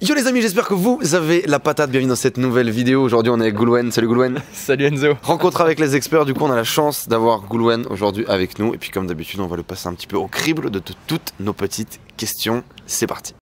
Yo les amis, j'espère que vous avez la patate. Bienvenue dans cette nouvelle vidéo. Aujourd'hui on est avec Goulwen. Salut Goulwen. Salut Enzo. Rencontre avec les experts, du coup on a la chance d'avoir Goulwen aujourd'hui avec nous. Et puis comme d'habitude on va le passer un petit peu au crible de toutes nos petites questions. C'est parti.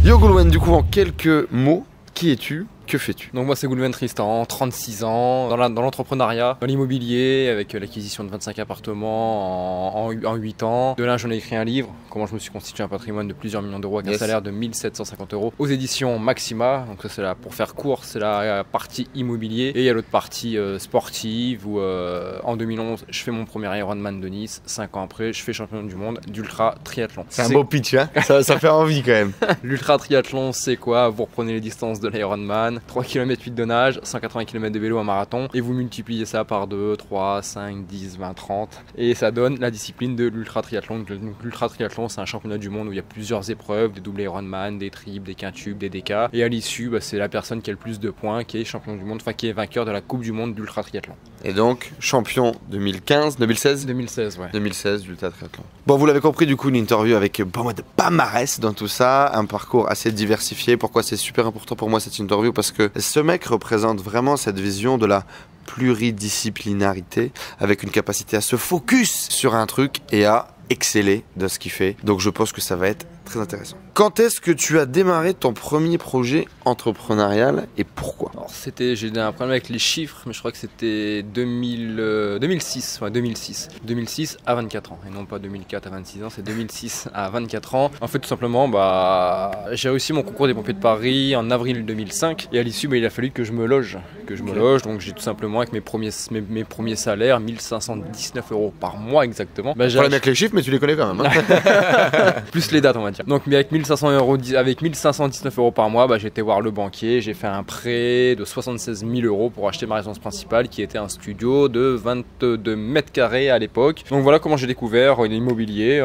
Yo Goulwen, du coup en quelques mots, qui es-tu? Que fais-tu? Donc moi c'est Goulwen Tristan, 36 ans, dans l'entrepreneuriat, dans l'immobilier, avec l'acquisition de 25 appartements en 8 ans. De là j'en ai écrit un livre, comment je me suis constitué un patrimoine de plusieurs millions d'euros avec un salaire de 1750 euros aux éditions Maxima. Donc ça c'est là, pour faire court, c'est la partie immobilier. Et il y a l'autre partie sportive où en 2011 je fais mon premier Ironman de Nice. 5 ans après je fais champion du monde d'ultra triathlon. C'est un beau pitch hein. ça fait envie quand même. L'ultra triathlon c'est quoi? Vous reprenez les distances de l'Ironman, 3 km 8 de nage, 180 km de vélo, un marathon, et vous multipliez ça par 2, 3, 5, 10, 20, 30, et ça donne la discipline de l'ultra triathlon. Donc l'ultra triathlon c'est un championnat du monde où il y a plusieurs épreuves, des doubles Ironman, des triples, des quintuples, des DK, et à l'issue c'est la personne qui a le plus de points qui est champion du monde, enfin qui est vainqueur de la coupe du monde d'ultra triathlon. Et donc champion 2015, 2016 2016 ouais. 2016 d'ultra triathlon. Bon vous l'avez compris, du coup une interview avec pas mal de palmarès dans tout ça, un parcours assez diversifié. Pourquoi c'est super important pour moi cette interview? Parce que ce mec représente vraiment cette vision de la pluridisciplinarité, avec une capacité à se focus sur un truc et à exceller de ce qu'il fait. Donc je pense que ça va être très intéressant. Quand est-ce que tu as démarré ton premier projet entrepreneurial et pourquoi? Alors j'ai un problème avec les chiffres, mais je crois que c'était 2006, ouais, 2006 à 24 ans, et non pas 2004 à 26 ans, c'est 2006 à 24 ans. En fait tout simplement, j'ai réussi mon concours des pompiers de Paris en avril 2005, et à l'issue il a fallu que je me loge, donc j'ai tout simplement avec mes premiers salaires, 1519 euros par mois exactement. Problème avec les chiffres, mais tu les connais quand même hein. Plus les dates on va dire. Donc mais avec 1519 euros par mois, j'ai été voir le banquier, j'ai fait un prêt de 76 000 euros pour acheter ma résidence principale qui était un studio de 22 mètres carrés à l'époque. Donc voilà comment j'ai découvert l'immobilier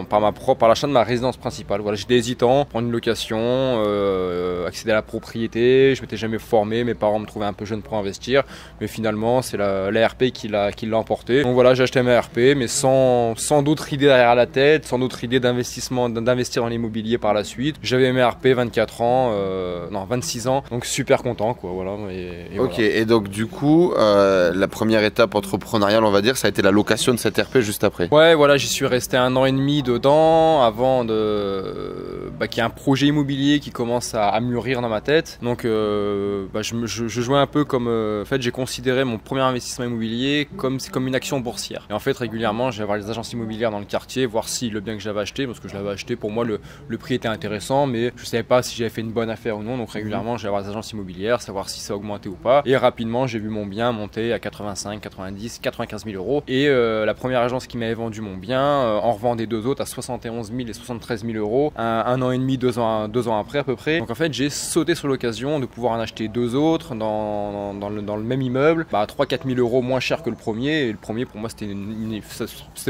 par l'achat de ma résidence principale. Voilà, j'étais hésitant, prendre une location, accéder à la propriété, je m'étais jamais formé, mes parents me trouvaient un peu jeune pour investir, mais finalement c'est l'ARP qui l'a emporté. Donc voilà, j'ai acheté ma RP, mais sans d'autres idées derrière la tête, sans d'autres idées d'investir dans l'immobilier par la suite. J'avais mes RP 26 ans, donc super content quoi, voilà. Ok, voilà. Et donc du coup, la première étape entrepreneuriale on va dire, ça a été la location de cette RP juste après. Ouais voilà, j'y suis resté 1 an et demi dedans, avant qu'il y ait un projet immobilier qui commence à mûrir dans ma tête. Donc je jouais un peu comme, en fait j'ai considéré mon premier investissement immobilier comme une action boursière. Et en fait régulièrement j'allais voir les agences immobilières dans le quartier, voir si le bien que j'avais acheté, parce que je l'avais acheté, pour moi le prix était intéressant, mais je savais pas si j'avais fait une bonne affaire ou non. Donc régulièrement j'allais voir les agences immobilières, savoir si ça augmentait ou pas. Et rapidement j'ai vu mon bien monter à 85, 90, 95 000 euros. Et la première agence qui m'avait vendu mon bien en revendait 2 autres à 71 000 et 73 000 euros, un an et demi, 2 ans après à peu près. Donc en fait j'ai sauté sur l'occasion de pouvoir en acheter 2 autres dans le même immeuble, 3-4 000 euros moins cher que le premier. Et le premier pour moi c'était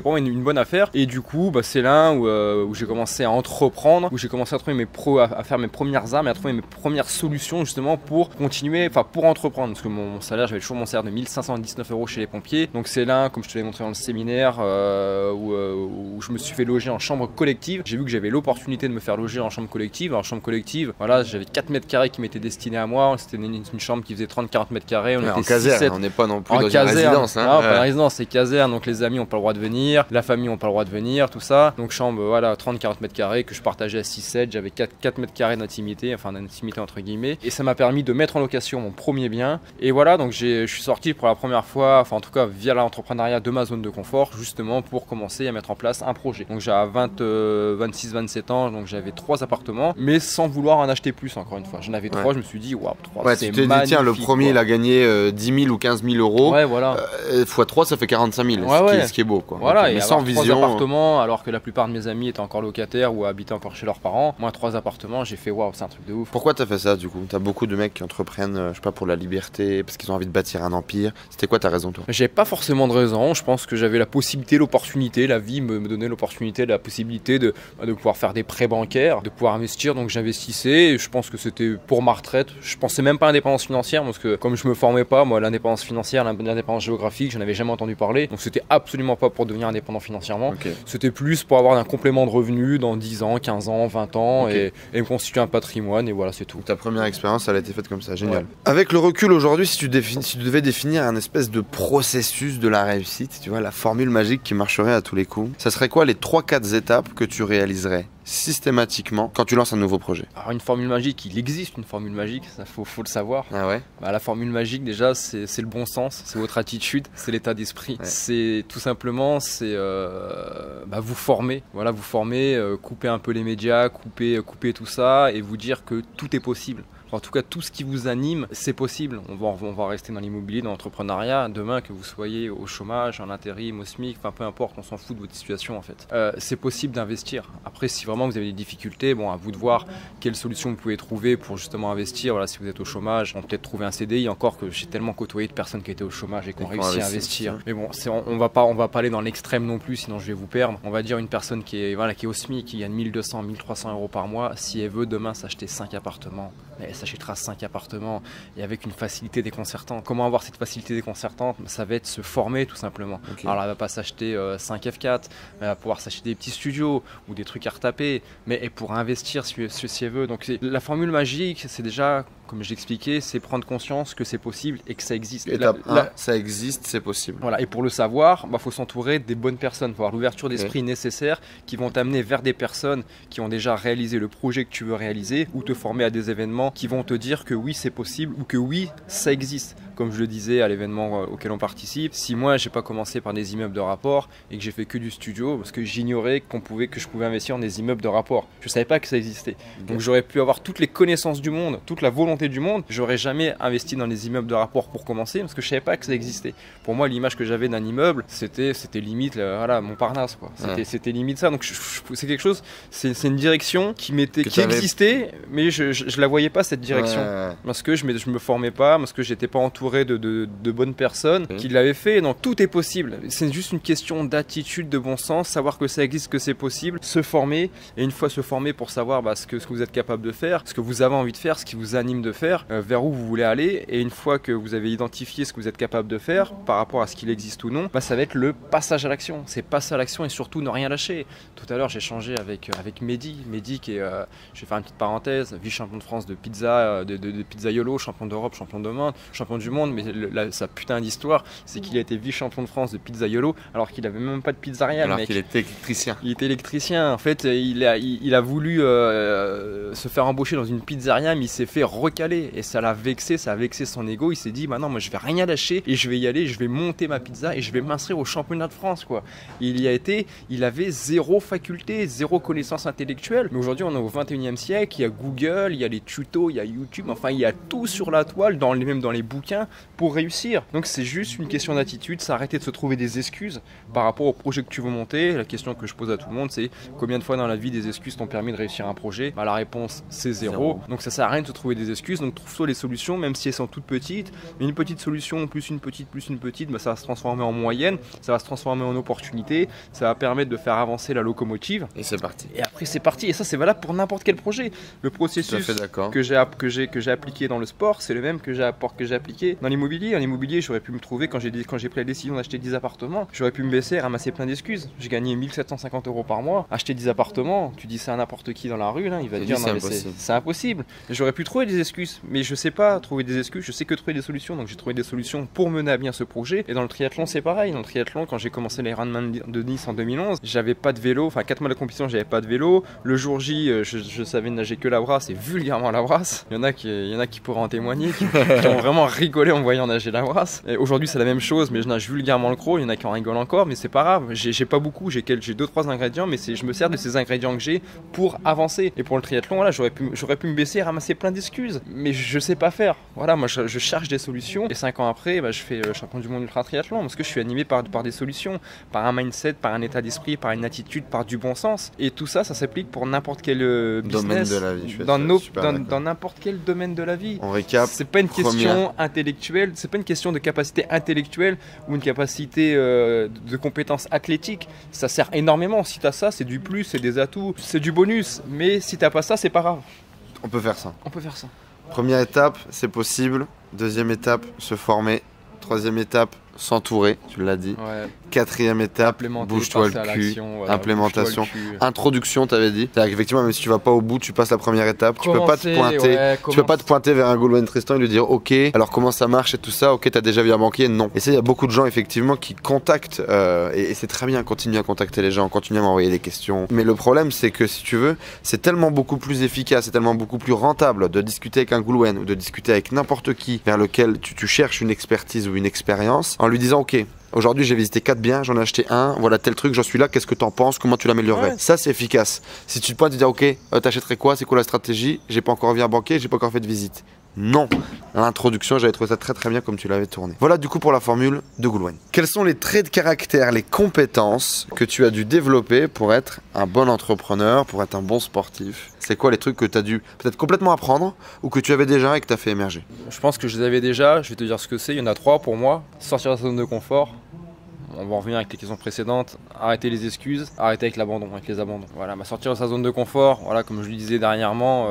pour moi une bonne affaire. Et du coup c'est là où j'ai commencé à entreprendre, où j'ai commencé à trouver à faire mes premières armes et à trouver mes premières solutions justement pour continuer, pour entreprendre, parce que mon salaire, j'avais toujours mon salaire de 1519 euros chez les pompiers. Donc c'est là, comme je te l'ai montré dans le séminaire, où je me suis fait loger en chambre collective. J'ai vu que j'avais l'opportunité de me faire loger en chambre collective. Alors chambre collective, voilà, j'avais 4 mètres carrés qui m'étaient destinés à moi. C'était une chambre qui faisait 30-40 mètres carrés. On était en caserne, on n'est pas non plus dans une résidence. Hein. Non, pas une résidence, c'est caserne. Donc les amis n'ont pas le droit de venir, la famille n'a pas le droit de venir, tout ça. Donc chambre, voilà, 30-40 mètres carrés que je partageais à 6-7. J'avais 4 mètres carrés d'intimité, d'intimité entre guillemets. Et ça m'a permis de mettre en location mon premier bien. Et voilà, donc je suis sorti pour la première fois, en tout cas via l'entrepreneuriat, de ma zone de confort, justement pour commencer à mettre en place un projet. Donc j'ai 26-27 ans, donc j'avais 3 appartements, mais sans vouloir en acheter plus, encore une fois. J'en avais 3, je me suis dit, waouh, 3, c'est magnifique. Tu t'es dit, tiens, le premier, il a gagné 10 000 ou 15 000 euros. Ouais, voilà. x3, ça fait 45 000, ce qui est beau, quoi. Voilà, donc, et sans vision. 3 appartements, alors que la plupart de mes amis étaient encore locataires ou habitaient encore chez leurs parents. Moi, 3 appartements, j'ai fait, waouh, c'est un truc de ouf. Pourquoi t'as fait ça, du coup? T'as beaucoup de mecs qui entreprennent prennent, je sais pas, pour la liberté, parce qu'ils ont envie de bâtir un empire. C'était quoi ta raison, toi? J'avais pas forcément de raison, je pense que j'avais la possibilité, l'opportunité, la vie me donnait l'opportunité, la possibilité de pouvoir faire des prêts bancaires, de pouvoir investir, donc j'investissais, et je pense que c'était pour ma retraite. Je pensais même pas à l'indépendance financière, parce que comme je me formais pas, moi, l'indépendance financière, l'indépendance géographique, j'en avais jamais entendu parler, donc c'était absolument pas pour devenir indépendant financièrement, Okay. C'était plus pour avoir un complément de revenus dans 10 ans, 15 ans, 20 ans, Okay. et me constituer un patrimoine, et voilà, c'est tout. Donc, ta première expérience, elle a été faite comme ça, génial. Ouais. Avec le recul aujourd'hui, si tu devais définir un espèce de processus de la réussite, tu vois, la formule magique qui marcherait à tous les coups, ça serait quoi les 3-4 étapes que tu réaliserais systématiquement quand tu lances un nouveau projet? Alors une formule magique, il existe une formule magique, ça faut le savoir. Ah ouais? La formule magique déjà c'est le bon sens, c'est votre attitude, c'est l'état d'esprit. Ouais. C'est tout simplement vous former, voilà, vous former, couper un peu les médias, couper tout ça et vous dire que tout est possible. En tout cas, tout ce qui vous anime, c'est possible. On va rester dans l'immobilier, dans l'entrepreneuriat. Demain, que vous soyez au chômage, en intérim, au SMIC, enfin peu importe, on s'en fout de votre situation en fait. C'est possible d'investir. Après, si vraiment vous avez des difficultés, bon, à vous de voir quelle solution vous pouvez trouver pour justement investir. Voilà, si vous êtes au chômage, on peut peut-être trouver un CDI. Encore que j'ai tellement côtoyé de personnes qui étaient au chômage et qui ont réussi à investir. Mais bon, on va pas aller dans l'extrême non plus, sinon je vais vous perdre. On va dire une personne qui est au SMIC, qui gagne 1200, 1300 euros par mois, si elle veut demain s'acheter 5 appartements, elle s'achètera 5 appartements et avec une facilité déconcertante. Comment avoir cette facilité déconcertante? Ça va être se former tout simplement. Okay. Alors elle va pas s'acheter 5 F4, elle va pouvoir s'acheter des petits studios ou des trucs à retaper, mais elle pourra investir si elle veut. Donc la formule magique, c'est déjà, comme je l'expliquais, c'est prendre conscience que c'est possible et que ça existe. Étape 1, ça existe, c'est possible. Voilà, et pour le savoir, faut s'entourer des bonnes personnes, il faut avoir l'ouverture d'esprit nécessaire qui vont t'amener vers des personnes qui ont déjà réalisé le projet que tu veux réaliser ou te former à des événements qui vont te dire que oui, c'est possible ou que oui, ça existe. Comme je le disais à l'événement auquel on participe, si moi j'ai pas commencé par des immeubles de rapport et que j'ai fait que du studio parce que j'ignorais que je pouvais investir dans des immeubles de rapport, je savais pas que ça existait. Donc j'aurais pu avoir toutes les connaissances du monde, toute la volonté du monde, j'aurais jamais investi dans les immeubles de rapport pour commencer parce que je savais pas que ça existait. Pour moi, l'image que j'avais d'un immeuble, c'était limite Montparnasse quoi. C'était limite ça. Donc c'est quelque chose, c'est une direction qui existait, mais je la voyais pas cette direction parce que je me formais pas, parce que j'étais pas entouré de bonnes personnes qui l'avaient fait. Donc tout est possible. C'est juste une question d'attitude, de bon sens, savoir que ça existe, que c'est possible, se former et une fois se former pour savoir ce que vous êtes capable de faire, ce que vous avez envie de faire, ce qui vous anime de faire, vers où vous voulez aller. Et une fois que vous avez identifié ce que vous êtes capable de faire par rapport à ce qu'il existe ou non, ça va être le passage à l'action. C'est passer à l'action et surtout ne rien lâcher. Tout à l'heure j'ai échangé avec Mehdi qui est, je vais faire une petite parenthèse, vice-champion de France de pizza, de pizzaiolo, champion d'Europe, champion de monde, champion du monde, mais sa putain d'histoire, c'est qu'il a été vice-champion de France de pizzaiolo alors qu'il avait même pas de pizzeria. Alors qu'il était électricien. Il était électricien. En fait, il a voulu se faire embaucher dans une pizzeria, mais il s'est fait recaler et ça l'a vexé, ça a vexé son ego. Il s'est dit, non, moi je vais rien lâcher et je vais y aller, je vais monter ma pizza et je vais m'inscrire au championnat de France quoi. Et il y a été, il avait zéro faculté, zéro connaissance intellectuelle. Mais aujourd'hui, on est au 21e siècle, il y a Google, il y a les tutos, il y a YouTube, enfin il y a tout sur la toile, même dans les bouquins pour réussir. Donc c'est juste une question d'attitude, c'est arrêter de se trouver des excuses par rapport au projet que tu veux monter. La question que je pose à tout le monde, c'est combien de fois dans la vie des excuses t'ont permis de réussir un projet? La réponse c'est zéro. Donc ça sert à rien de se trouver des excuses. Donc trouve-toi les solutions, même si elles sont toutes petites. Mais une petite solution plus une petite, ça va se transformer en moyenne, ça va se transformer en opportunité, ça va permettre de faire avancer la locomotive. Et c'est parti. Et après c'est parti. Et ça c'est valable pour n'importe quel projet. Le processus que j'ai appliqué dans le sport, c'est le même que j'ai appliqué dans l'immobilier. En immobilier, j'aurais pu me trouver, quand j'ai pris la décision d'acheter 10 appartements, j'aurais pu me baisser et ramasser plein d'excuses. J'ai gagné 1750 euros par mois. Acheter 10 appartements, tu dis ça à n'importe qui dans la rue, là, il va te dire non, mais c'est impossible. J'aurais pu trouver des excuses, mais je sais pas trouver des excuses, je sais que trouver des solutions. Donc j'ai trouvé des solutions pour mener à bien ce projet. Et dans le triathlon, c'est pareil. Dans le triathlon, quand j'ai commencé les Ironman de Nice en 2011, j'avais pas de vélo, enfin 4 mois de compétition, j'avais pas de vélo. Le jour J, je savais nager que la brasse et vulgairement la brasse. Il y en a qui pourraient en témoigner, qui ont vraiment rigolé en voyant nager la brasse. Aujourd'hui c'est la même chose, mais je nage vulgairement le crawl. Il y en a qui en rigolent encore, mais c'est pas grave. J'ai pas beaucoup, j'ai 2-3 ingrédients, mais je me sers de ces ingrédients que j'ai pour avancer. Et pour le triathlon, voilà, j'aurais pu me baisser et ramasser plein d'excuses, mais je sais pas faire. Voilà, moi je cherche des solutions et 5 ans après, je fais champion du monde ultra triathlon parce que je suis animé par des solutions, par un mindset, par un état d'esprit, par une attitude, par du bon sens. Et tout ça, ça s'applique pour n'importe quel business, domaine de la vie. Dans n'importe quel domaine de la vie. On récap. C'est pas une question intellectuelle, c'est pas une question de capacité intellectuelle ou une capacité de compétences athlétiques. Ça sert énormément. Si t'as ça, c'est du plus, c'est des atouts, c'est du bonus. Mais si t'as pas ça, c'est pas grave. On peut faire ça. On peut faire ça. Première étape, c'est possible. Deuxième étape, se former. Troisième étape, s'entourer, tu l'as dit. Ouais. Quatrième étape, bouge-toi le cul, voilà, implémentation, introduction, t'avais dit. C'est-à-dire qu'effectivement, même si tu vas pas au bout, tu passes la première étape. Tu peux pas te pointer vers un Goulwen Tristan et lui dire ok, alors comment ça marche et tout ça, ok, t'as déjà vu un banquier, non. Et ça, il y a beaucoup de gens effectivement qui contactent, et c'est très bien, continue à contacter les gens, continue à m'envoyer des questions. Mais le problème, c'est que si tu veux, c'est tellement beaucoup plus efficace, c'est tellement beaucoup plus rentable de discuter avec un Goulwen ou de discuter avec n'importe qui vers lequel tu cherches une expertise ou une expérience en lui disant ok, aujourd'hui j'ai visité 4 biens, j'en ai acheté un, voilà tel truc, j'en suis là, qu'est-ce que t'en penses, comment tu l'améliorerais? Ouais. Ça c'est efficace. Si tu te pointes et dis ok, t'achèterais quoi, c'est quoi la stratégie, j'ai pas encore vu un banquier, j'ai pas encore fait de visite. Non, l'introduction, j'avais trouvé ça très très bien comme tu l'avais tourné. Voilà du coup pour la formule de Goulwen. Quels sont les traits de caractère, les compétences que tu as dû développer pour être un bon entrepreneur, pour être un bon sportif? C'est quoi les trucs que tu as dû peut-être complètement apprendre ou que tu avais déjà et que tu as fait émerger? Je pense que je les avais déjà, je vais te dire ce que c'est, il y en a 3 pour moi. Sortir de sa zone de confort. On va en revenir avec les questions précédentes. Arrêter les excuses, arrêter avec l'abandon, avec les abandons. Voilà, sortir de sa zone de confort. Voilà, comme je le disais dernièrement,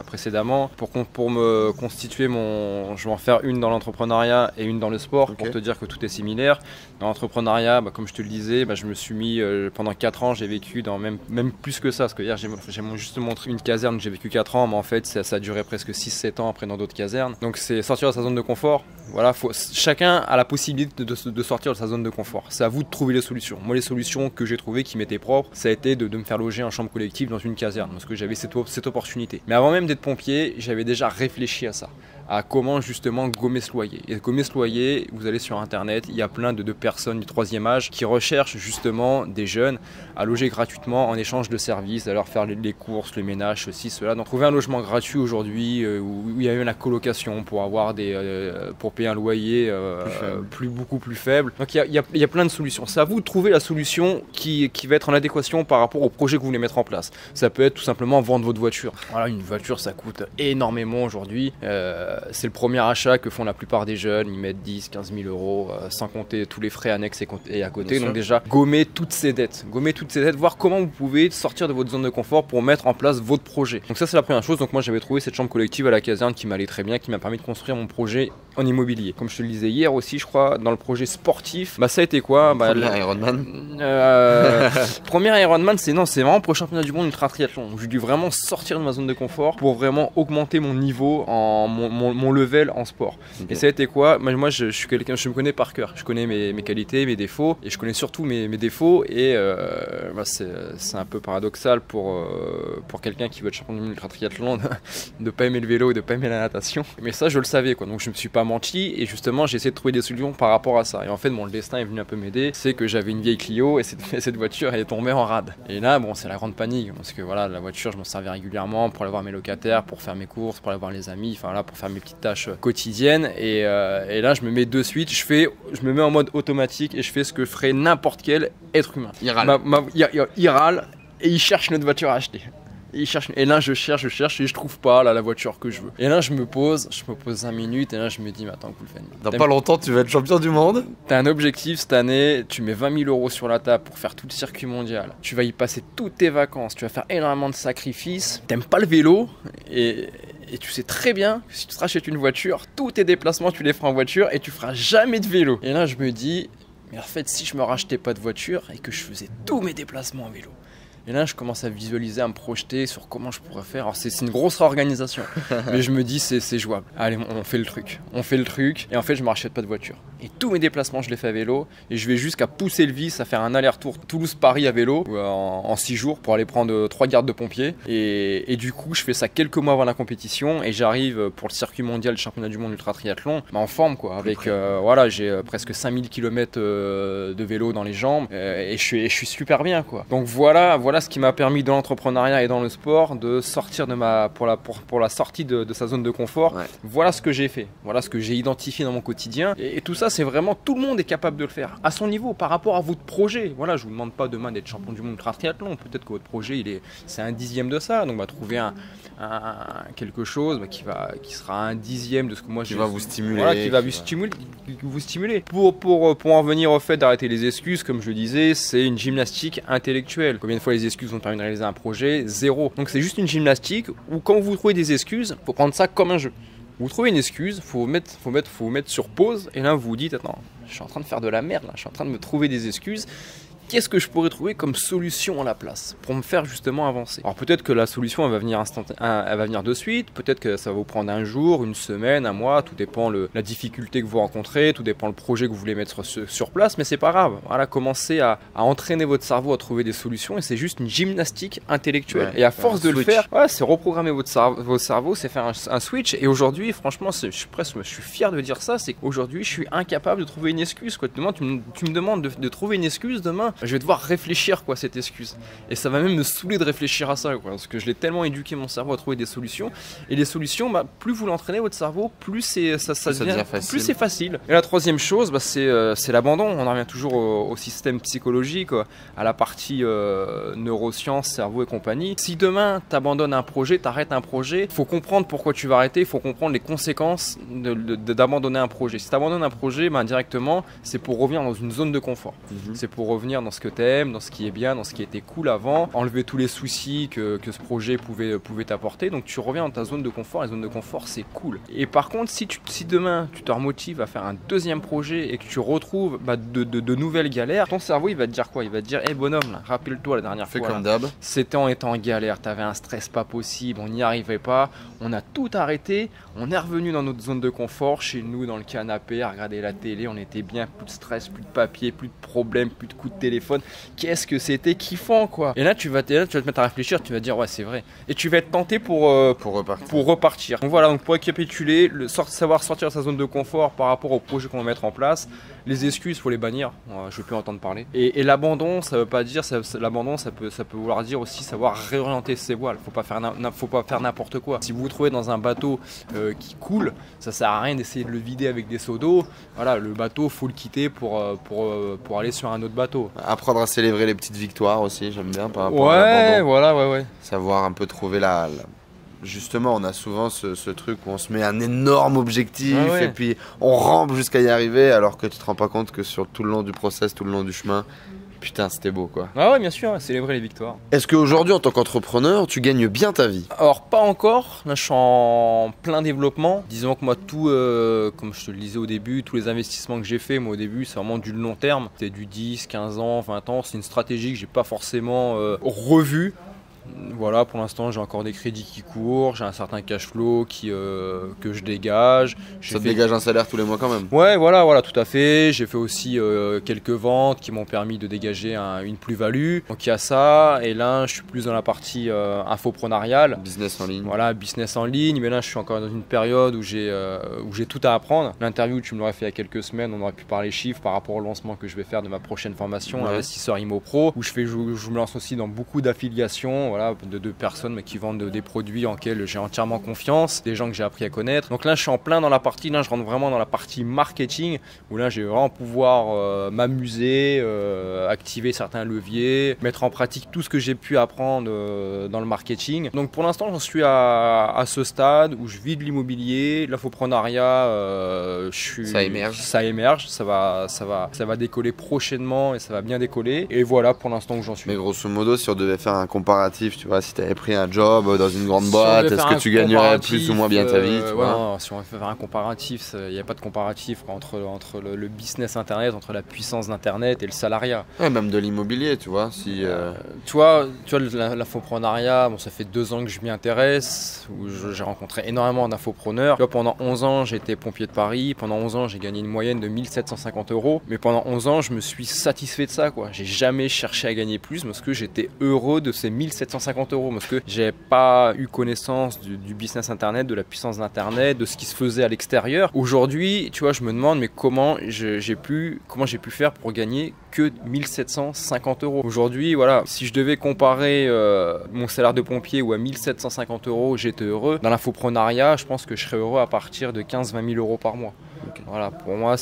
précédemment, pour me constituer je vais en faire une dans l'entrepreneuriat et une dans le sport, pour te dire que tout est similaire. Dans l'entrepreneuriat, comme je te le disais, je me suis mis pendant 4 ans, j'ai vécu dans même plus que ça, parce que hier j'ai juste montré une caserne où j'ai vécu 4 ans, mais en fait ça a duré presque 6-7 ans après dans d'autres casernes. Donc c'est sortir de sa zone de confort. Voilà, chacun a la possibilité de sortir de sa zone de confort. C'est à vous de trouver les solutions. Moi, les solutions que j'ai trouvées qui m'étaient propres, ça a été de me faire loger en chambre collective dans une caserne, parce que j'avais cette opportunité. Mais avant même d'être pompier, j'avais déjà réfléchi à ça, à comment justement gommer ce loyer. Et gommer ce loyer, vous allez sur internet, il y a plein de personnes du 3e âge qui recherchent justement des jeunes à loger gratuitement en échange de services, à leur faire les courses, le ménage, ceci, cela. Donc trouver un logement gratuit aujourd'hui où il y a eu la colocation pour avoir pour payer un loyer beaucoup plus faible. Donc il y a plein de solutions. C'est à vous de trouver la solution qui va être en adéquation par rapport au projet que vous voulez mettre en place. Ça peut être tout simplement vendre votre voiture. Voilà, une voiture ça coûte énormément aujourd'hui. C'est le premier achat que font la plupart des jeunes, ils mettent 10-15 000 euros, sans compter tous les frais annexes et à côté. Donc déjà, gommer toutes ces dettes, voir comment vous pouvez sortir de votre zone de confort pour mettre en place votre projet. Donc ça c'est la première chose. Donc moi j'avais trouvé cette chambre collective à la caserne qui m'allait très bien, qui m'a permis de construire mon projet en immobilier. Comme je te le disais hier aussi, je crois, dans le projet sportif, ça a été quoi? Premier Ironman. Premier Ironman, c'est vraiment pour le championnat du monde ultra triathlon. J'ai dû vraiment sortir de ma zone de confort pour vraiment augmenter mon niveau, mon level en sport. Okay. Et ça a été quoi? Moi je suis quelqu'un, je me connais par cœur. Je connais mes qualités, mes défauts, et je connais surtout mes défauts. Et c'est un peu paradoxal pour quelqu'un qui veut être champion du monde ultra triathlon de pas aimer le vélo et de pas aimer la natation. Mais ça je le savais quoi. Donc je me suis pas menti et justement j'ai essayé de trouver des solutions par rapport à ça. Et en fait le destin est venu un peu m'aider. C'est que j'avais une vieille Clio et cette voiture elle est tombée en rade. Et là c'est la grande panique parce que voilà, la voiture je m'en servais régulièrement pour aller voir mes locataires, pour faire mes courses, pour aller voir les amis, pour faire mes petites tâches quotidiennes. Et là je me mets de suite, je me mets en mode automatique et je fais ce que ferait n'importe quel être humain. Il râle et il cherche notre voiture à acheter. Et là je cherche et je trouve pas la voiture que je veux. Et là je me pose 5 minutes et là je me dis mais attends Goulven, dans pas longtemps tu vas être champion du monde. T'as un objectif cette année, tu mets 20 000 euros sur la table pour faire tout le circuit mondial. Tu vas y passer toutes tes vacances, tu vas faire énormément de sacrifices. T'aimes pas le vélo et tu sais très bien que si tu te rachètes une voiture, tous tes déplacements tu les feras en voiture et tu feras jamais de vélo. Et là je me dis mais en fait si je me rachetais pas de voiture et que je faisais tous mes déplacements en vélo. Et là, je commence à visualiser, à me projeter sur comment je pourrais faire. Alors, c'est une grosse organisation, mais je me dis, c'est jouable. Allez, on fait le truc. Et en fait, je ne me rachète pas de voiture. Et tous mes déplacements, je les fais à vélo. Et je vais jusqu'à pousser le vice à faire un aller-retour Toulouse-Paris à vélo en 6 jours pour aller prendre 3 gardes de pompiers. Et du coup, je fais ça quelques mois avant la compétition. Et j'arrive pour le circuit mondial, le championnat du monde ultra triathlon, en forme, quoi. Avec, j'ai presque 5000 km de vélo dans les jambes. Et je suis super bien, quoi. Donc voilà voilà ce qui m'a permis dans l'entrepreneuriat et dans le sport de sortir pour la sortie de sa zone de confort. Ouais. Voilà ce que j'ai fait, voilà ce que j'ai identifié dans mon quotidien. Et tout ça, c'est vraiment, tout le monde est capable de le faire à son niveau par rapport à votre projet. Voilà, je vous demande pas demain d'être champion du monde triathlon. Peut-être que votre projet, c'est un dixième de ça. Donc, trouver quelque chose qui sera un dixième de ce que moi qui va vous stimuler. Voilà, qui va vous stimuler. Pour en venir au fait d'arrêter les excuses, comme je le disais, c'est une gymnastique intellectuelle. Combien de fois les excuses ont permis de réaliser un projet? Zéro. Donc c'est juste une gymnastique où quand vous trouvez des excuses, faut prendre ça comme un jeu. Vous trouvez une excuse, faut vous mettre sur pause et là vous vous dites attends, je suis en train de faire de la merde là, je suis en train de me trouver des excuses. Qu'est-ce que je pourrais trouver comme solution à la place pour me faire justement avancer? Alors peut-être que la solution elle va venir de suite, peut-être que ça va vous prendre un jour, une semaine, un mois, tout dépend la difficulté que vous rencontrez, tout dépend le projet que vous voulez mettre sur place, mais c'est pas grave. Voilà, commencez à entraîner votre cerveau à trouver des solutions et c'est juste une gymnastique intellectuelle. Ouais, et à force de le faire, ouais, c'est reprogrammer votre cerveau, c'est faire un switch. Et aujourd'hui, franchement, je suis fier de dire ça, c'est qu'aujourd'hui, je suis incapable de trouver une excuse. Quoi. Demain, tu me demandes de trouver une excuse demain. Je vais devoir réfléchir cette excuse. Et ça va même me saouler de réfléchir à ça, parce que je l'ai tellement éduqué mon cerveau à trouver des solutions. Et les solutions, plus vous l'entraînez votre cerveau, plus ça devient facile. Plus c'est facile. Et la troisième chose, c'est l'abandon. On en revient toujours au système psychologique, à la partie neurosciences, cerveau et compagnie. Si demain t'abandonnes un projet, t'arrêtes un projet, il faut comprendre pourquoi tu vas arrêter, il faut comprendre les conséquences d'abandonner un projet. Si t'abandonnes un projet, directement, c'est pour revenir dans une zone de confort. C'est pour revenir dans ce que t'aimes, dans ce qui est bien, dans ce qui était cool avant, enlever tous les soucis que ce projet pouvait t'apporter. Donc tu reviens dans ta zone de confort. La zone de confort, c'est cool. Et par contre, si demain tu te remotives à faire un deuxième projet et que tu retrouves de nouvelles galères, ton cerveau il va te dire quoi? Il va te dire, hé bonhomme, là, rappelle-toi la dernière fois. Fais comme d'hab. C'était en étant en galère, t'avais un stress pas possible, on n'y arrivait pas, on a tout arrêté, on est revenu dans notre zone de confort, chez nous dans le canapé, à regarder la télé, on était bien, plus de stress, plus de papier, plus de problèmes, plus de coups de téléphone. Qu'est-ce que c'était kiffant quoi. Et là tu vas te mettre à réfléchir, tu vas te dire ouais c'est vrai. Et tu vas être tenté pour repartir. Donc voilà, pour récapituler, savoir sortir de sa zone de confort par rapport au projet qu'on va mettre en place. Les excuses, faut les bannir. Je veux plus entendre parler. Et l'abandon, ça veut pas dire l'abandon, ça peut vouloir dire aussi savoir réorienter ses voiles. Faut pas faire n'importe quoi. Si vous vous trouvez dans un bateau qui coule, ça sert à rien d'essayer de le vider avec des seaux d'eau. Voilà, le bateau, faut le quitter pour aller sur un autre bateau. Apprendre à célébrer les petites victoires aussi, j'aime bien par rapport à l'abandon. Voilà. Savoir un peu trouver Justement, on a souvent ce truc où on se met un énorme objectif et puis on rampe jusqu'à y arriver alors que tu te rends pas compte que sur tout le long du process, tout le long du chemin, putain c'était beau quoi. Ah ouais bien sûr, célébrer les victoires. Est-ce qu'aujourd'hui en tant qu'entrepreneur tu gagnes bien ta vie? Alors pas encore, là je suis en plein développement. Disons que moi tout, comme je te le disais au début, tous les investissements que j'ai fait, moi au début c'est vraiment du long terme. C'était du 10, 15 ans, 20 ans, c'est une stratégie que j'ai pas forcément revue. Voilà, pour l'instant j'ai encore des crédits qui courent, j'ai un certain cash flow que je dégage. Ça te dégage un salaire tous les mois quand même? Ouais, voilà, tout à fait. J'ai fait aussi quelques ventes qui m'ont permis de dégager une plus-value. Donc il y a ça, et là je suis plus dans la partie infoprenariale. Business en ligne. Voilà, business en ligne, mais là je suis encore dans une période où j'ai tout à apprendre. L'interview tu me l'aurais fait il y a quelques semaines, on aurait pu parler chiffres par rapport au lancement que je vais faire de ma prochaine formation, investisseur IMO Pro, où je me lance aussi dans beaucoup d'affiliations. Voilà, de personnes qui vendent des produits en lesquels j'ai entièrement confiance, des gens que j'ai appris à connaître. Donc là je suis en plein dans la partie, là je rentre vraiment dans la partie marketing, où là j'ai vraiment pouvoir m'amuser, activer certains leviers, mettre en pratique tout ce que j'ai pu apprendre dans le marketing. Donc pour l'instant j'en suis à ce stade où je vis de l'immobilier, l'infoprenariat, ça émerge, ça va décoller prochainement et ça va bien décoller. Et voilà pour l'instant où j'en suis. Mais grosso modo, si on devait faire un comparatif, tu vois, si tu avais pris un job dans une grande boîte, est-ce que tu gagnerais plus ou moins bien ta vie, tu vois? Non, si on veut faire un comparatif, il n'y a pas de comparatif entre le business internet, entre la puissance d'internet et le salariat. Ouais, même de l'immobilier, tu vois. Si, tu vois l'infoprenariat, ça fait 2 ans que je m'y intéresse, où j'ai rencontré énormément d'infopreneurs. Tu vois, pendant 11 ans, j'étais pompier de Paris. Pendant 11 ans, j'ai gagné une moyenne de 1750 €. Mais pendant 11 ans, je me suis satisfait de ça, quoi. J'ai jamais cherché à gagner plus parce que j'étais heureux de ces 1750 1750 € parce que j'ai pas eu connaissance du business internet, de la puissance d'internet, de ce qui se faisait à l'extérieur. Aujourd'hui, tu vois, je me demande mais comment j'ai pu faire pour gagner que 1750 €. Aujourd'hui, voilà, si je devais comparer mon salaire de pompier ou à 1750 €, j'étais heureux. Dans l'infoprenariat, je pense que je serais heureux à partir de 15-20 000 € par mois. Okay. Voilà, pour moi,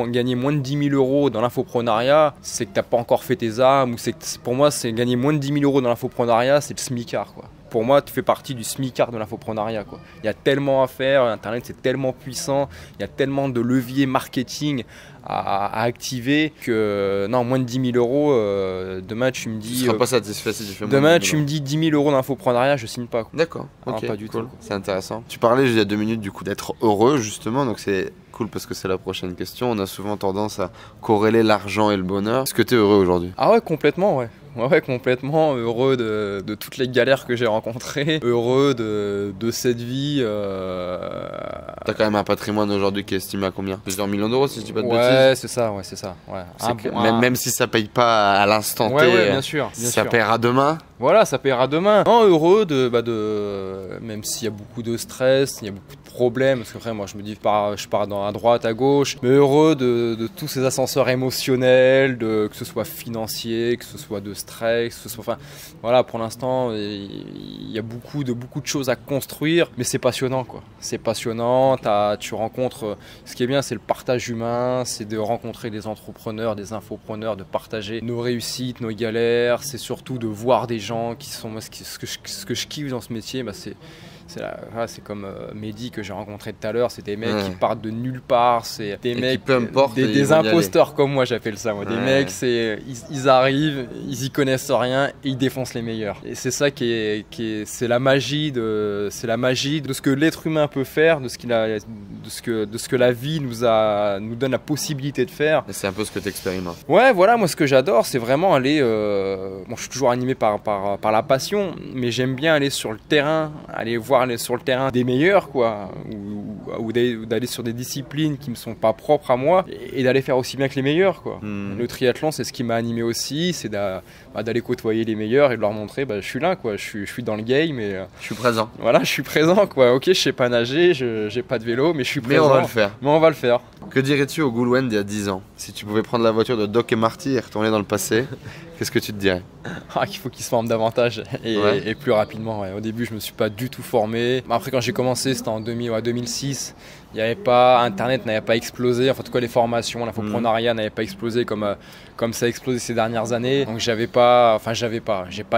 gagner moins de 10 000 € dans l'infoprenariat, c'est que tu n'as pas encore fait tes armes. Pour moi, c'est gagner moins de 10 000 € dans l'infoprenariat, c'est le smicard, quoi. Pour moi, tu fais partie du smicard de l'infoprenariat, quoi. Il y a tellement à faire, Internet c'est tellement puissant, il y a tellement de leviers marketing à activer que non, moins de 10 000 €, demain tu me dis... Tu ne seras pas satisfait si tu fais moins demain tu me dis 10 000 € d'infoprenariat, je signe pas, quoi. D'accord, ok, pas du cool. tout. C'est intéressant. Tu parlais il y a 2 minutes du coup d'être heureux justement, donc c'est cool parce que c'est la prochaine question. On a souvent tendance à corréler l'argent et le bonheur. Est-ce que tu es heureux aujourd'hui? Ah ouais, complètement, ouais. Ouais, complètement heureux de toutes les galères que j'ai rencontrées, heureux de cette vie. T'as quand même un patrimoine aujourd'hui qui est estimé à combien? Plusieurs millions d'euros si je dis pas de bêtises. Ouais, c'est ça, ouais, c'est ça. Ouais. Même si ça paye pas à l'instant T, ouais, bien sûr, ça paiera demain. Voilà, ça paiera demain. Non, heureux même s'il y a beaucoup de stress, il y a beaucoup de problèmes, parce que après, moi, je me dis, je pars à droite, à gauche, mais heureux de tous ces ascenseurs émotionnels, que ce soit financier, que ce soit de stress, que ce soit, enfin, voilà, pour l'instant, il y a beaucoup de choses à construire, mais c'est passionnant, quoi. C'est passionnant. Tu rencontres, ce qui est bien, c'est le partage humain, c'est de rencontrer des entrepreneurs, des infopreneurs, de partager nos réussites, nos galères, c'est surtout de voir des gens qui sont, moi, ce que je kiffe dans ce métier, bah, c'est comme Mehdi que j'ai rencontré tout à l'heure, c'est des mecs qui partent de nulle part, c'est des mecs, des imposteurs comme moi j'appelle ça, moi. Des mecs, ils arrivent, ils y connaissent rien et ils défoncent les meilleurs. Et c'est ça c'est la magie de ce que l'être humain peut faire, de ce que la vie nous donne la possibilité de faire. Et c'est un peu ce que tu expérimentes. Ouais, voilà, moi ce que j'adore, c'est vraiment aller. Bon, je suis toujours animé par la passion, mais j'aime bien aller sur le terrain, aller voir sur le terrain des meilleurs, quoi, ou d'aller sur des disciplines qui me sont pas propres à moi et d'aller faire aussi bien que les meilleurs, quoi. Le triathlon, c'est ce qui m'a animé aussi, c'est d'aller côtoyer les meilleurs et de leur montrer, je suis là, quoi, je suis dans le game et je suis présent. Voilà, je suis présent, quoi. Ok, je sais pas nager, j'ai pas de vélo, mais je suis présent. Mais on va le faire. Que dirais-tu au Goulwen d'il y a 10 ans? Si tu pouvais prendre la voiture de Doc et Marty et retourner dans le passé, qu'est-ce que tu te dirais? Qu'il faut qu'ils se forment davantage et plus rapidement. Ouais. Au début, je me suis pas du tout formé. Après, quand j'ai commencé, c'était en 2006. Il y avait pas, Internet n'avait pas explosé. Enfin, en tout cas, les formations, l'infoprenariat n'avait pas explosé comme ça a explosé ces dernières années. Donc, j'ai pas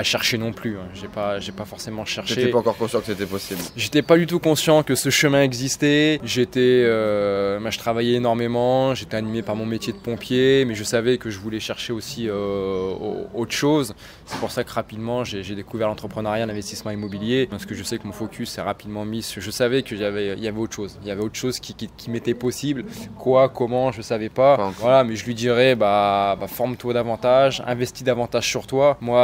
cherché non plus. Hein. J'ai pas forcément cherché. T'étais pas encore conscient que c'était possible. J'étais pas du tout conscient que ce chemin existait. Je travaillais énormément. J'étais animé par mon métier de pompier, mais je savais que je voulais chercher aussi autre chose. C'est pour ça que rapidement, j'ai découvert l'entrepreneuriat, l'investissement immobilier, parce que je sais que mon focus s'est rapidement mis. Je savais qu'il y avait autre chose. Il y avait autre chose qui m'était possible. Quoi, comment, je savais pas. Voilà, mais je lui dirais, forme-toi davantage, investis davantage sur toi. Moi,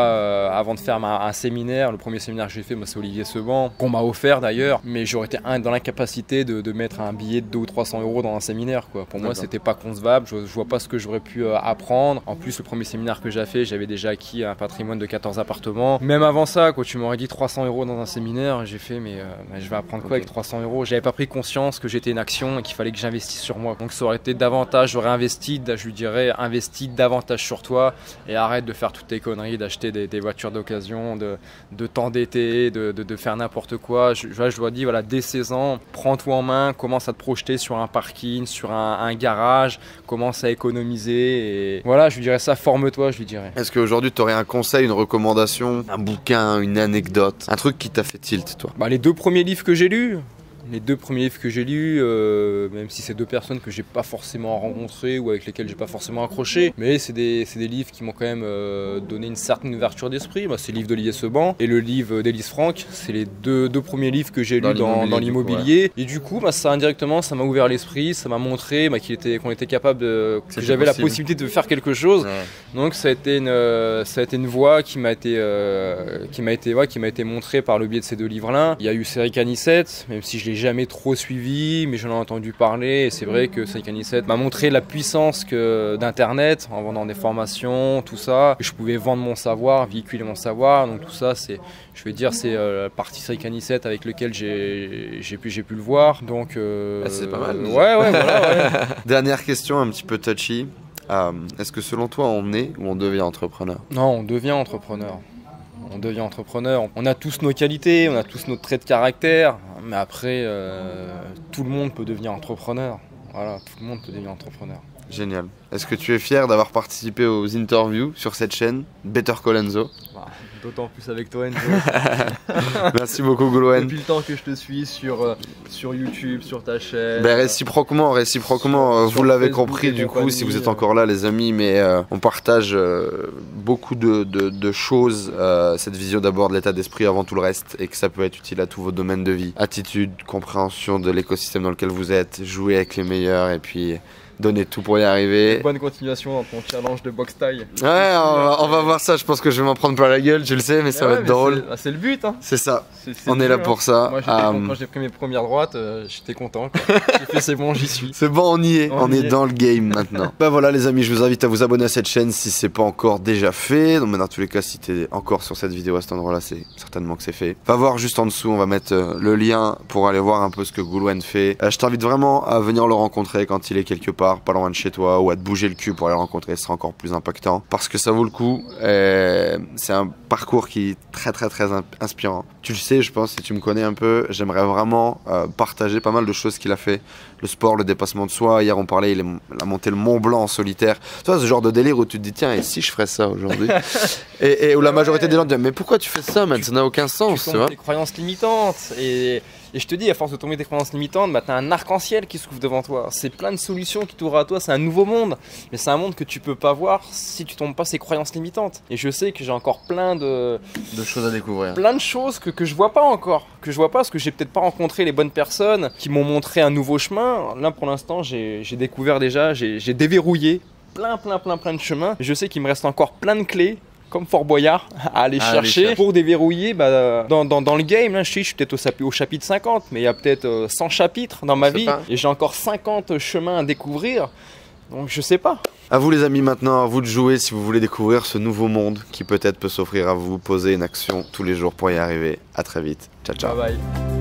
avant de faire un séminaire, le premier séminaire que j'ai fait, c'est Olivier Seban, qu'on m'a offert d'ailleurs, mais j'aurais été dans l'incapacité de mettre un billet de 200 ou 300 € dans un séminaire, quoi. Pour moi, c'était pas concevable. Je vois pas ce que j'aurais pu apprendre. En plus, le premier séminaire que j'ai fait, j'avais déjà acquis un patrimoine de 14 appartements. Même avant ça, quoi, tu m'aurais dit 300 € dans un séminaire, j'ai fait, mais je vais apprendre quoi avec 300 €? J'avais pas pris conscience que j'étais une action et qu'il fallait que j'investisse sur moi. Donc ça aurait été davantage, j'aurais investi, je lui dirais, investis davantage sur toi et arrête de faire toutes tes conneries, d'acheter des voitures d'occasion, de t'endetter, de faire n'importe quoi. Je lui ai dit, voilà, dès 16 ans, prends-toi en main, commence à te projeter sur un parking, sur un garage, commence à économiser et voilà, je lui dirais ça, forme-toi, je lui dirais. Est-ce qu'aujourd'hui tu aurais un conseil, une recommandation, un bouquin, une anecdote, un truc qui t'a fait tilt, toi? Les 2 premiers livres que j'ai lus, même si c'est 2 personnes que j'ai pas forcément rencontrées ou avec lesquelles j'ai pas forcément accroché, mais c'est des livres qui m'ont quand même donné une certaine ouverture d'esprit. C'est le livre d'Olivier Seban et le livre d'Élise Franck. C'est les deux premiers livres que j'ai lus dans l'immobilier. Et du coup, ça indirectement, ça m'a ouvert l'esprit, ça m'a montré qu'on était capable que j'avais la possibilité de faire quelque chose. Ouais. Donc ça a été une voie qui m'a été montrée par le biais de ces 2 livres-là. Il y a eu Cédric Anissette, même si je l'ai jamais trop suivi, mais j'en ai entendu parler. Et c'est vrai que Saikani 7 m'a montré la puissance d'Internet en vendant des formations, tout ça. Je pouvais vendre mon savoir, véhiculer mon savoir. Donc tout ça, c'est la partie Saikani 7 avec lequel j'ai pu le voir. Donc c'est pas mal. Ouais, voilà. Ouais. Dernière question un petit peu touchy. Est-ce que selon toi on est ou on devient entrepreneur? Non, on devient entrepreneur. On devient entrepreneur. On a tous nos qualités, on a tous nos traits de caractère, mais après, tout le monde peut devenir entrepreneur. Voilà, tout le monde peut devenir entrepreneur. Génial. Est-ce que tu es fier d'avoir participé aux interviews sur cette chaîne, Better Call Enzo? D'autant plus avec toi, Enzo. Merci beaucoup, Goulwen. Depuis le temps que je te suis sur YouTube, sur ta chaîne. Réciproquement, vous l'avez compris du coup, si vous êtes encore là, les amis, mais on partage beaucoup de choses. Cette vision d'abord de l'état d'esprit avant tout le reste, et que ça peut être utile à tous vos domaines de vie. Attitude, compréhension de l'écosystème dans lequel vous êtes, jouer avec les meilleurs, et puis donner tout pour y arriver. Bonne continuation dans ton challenge de boxe taille. Ouais, on va voir ça. Je pense que je vais m'en prendre plein la gueule, tu le sais, mais ça va être drôle. C'est le but, hein. C'est ça. On est là pour ça. Moi, quand j'ai pris mes premières droites, j'étais content. J'ai fait c'est bon, j'y suis. C'est bon, on y est. On est dans le game maintenant. Bah voilà, les amis, je vous invite à vous abonner à cette chaîne si c'est pas encore déjà fait. Donc, mais dans tous les cas, si t'es encore sur cette vidéo à cet endroit-là, c'est certainement que c'est fait. Va voir juste en dessous, on va mettre le lien pour aller voir un peu ce que Goulwen fait. Je t'invite vraiment à venir le rencontrer quand il est quelque part, pas loin de chez toi, ou à te bouger le cul pour aller le rencontrer, ce sera encore plus impactant parce que ça vaut le coup. C'est un parcours qui est très inspirant. Tu le sais, je pense, si tu me connais un peu, j'aimerais vraiment partager pas mal de choses qu'il a fait. Le sport, le dépassement de soi. Hier on parlait, il a monté le Mont Blanc en solitaire. Tu vois, ce genre de délire où tu te dis tiens, et si je ferais ça aujourd'hui? et où la majorité des gens disent mais pourquoi tu fais ça, man? Ça n'a aucun sens, tu vois. Des croyances limitantes et je te dis, à force de tomber des croyances limitantes, bah, t'as un arc-en-ciel qui s'ouvre devant toi. C'est plein de solutions qui t'ouvrent à toi, c'est un nouveau monde. Mais c'est un monde que tu peux pas voir si tu tombes pas ces croyances limitantes. Et je sais que j'ai encore plein de choses à découvrir. Plein de choses que je vois pas encore. Que je vois pas parce que j'ai peut-être pas rencontré les bonnes personnes qui m'ont montré un nouveau chemin. Là, pour l'instant, j'ai découvert déjà, j'ai déverrouillé plein de chemins. Et je sais qu'il me reste encore plein de clés, comme Fort Boyard, à aller chercher pour déverrouiller dans le game. Là, je suis peut-être au chapitre 50, mais il y a peut-être 100 chapitres dans ma vie et j'ai encore 50 chemins à découvrir. Donc je sais pas. À vous les amis maintenant, à vous de jouer si vous voulez découvrir ce nouveau monde qui peut-être peut s'offrir à vous. Posez une action tous les jours pour y arriver. À très vite. Ciao, ciao. Bye bye.